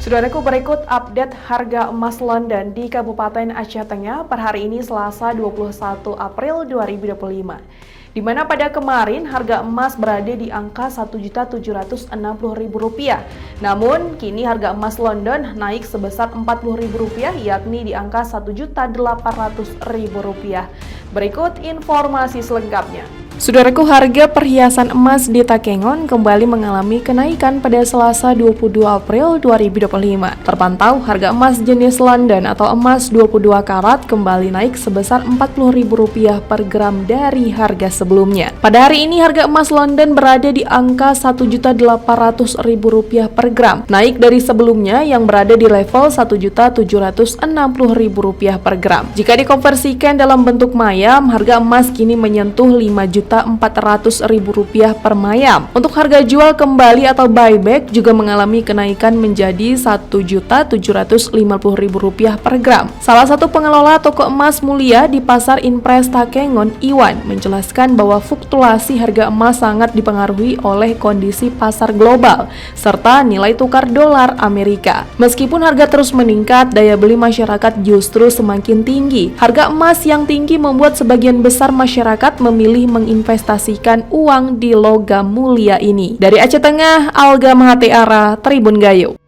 Saudaraku, berikut update harga emas London di Kabupaten Aceh Tengah per hari ini Selasa 21 April 2025. Di mana pada kemarin harga emas berada di angka Rp1.760.000. Namun kini harga emas London naik sebesar Rp40.000, yakni di angka Rp1.800.000. Berikut informasi selengkapnya. Saudaraku, harga perhiasan emas di Takengon kembali mengalami kenaikan pada Selasa 22 April 2025. Terpantau, harga emas jenis London atau emas 22 karat kembali naik sebesar Rp40.000 per gram dari harga sebelumnya. Pada hari ini harga emas London berada di angka Rp1.800.000 per gram, naik dari sebelumnya yang berada di level Rp1.760.000 per gram. Jika dikoversikan dalam bentuk mayam, harga emas kini menyentuh Rp5.400.000 per mayam. Untuk harga jual kembali atau buyback juga mengalami kenaikan menjadi Rp1.750.000 per gram. Salah satu pengelola toko emas mulia di Pasar Impres Takengon, Iwan, menjelaskan bahwa fluktuasi harga emas sangat dipengaruhi oleh kondisi pasar global serta nilai tukar dolar Amerika. Meskipun harga terus meningkat, daya beli masyarakat justru semakin tinggi. Harga emas yang tinggi membuat sebagian besar masyarakat memilih menginvestasikan uang di logam mulia ini. Dari Aceh Tengah, Alga Mahatiara, Tribun Gayo.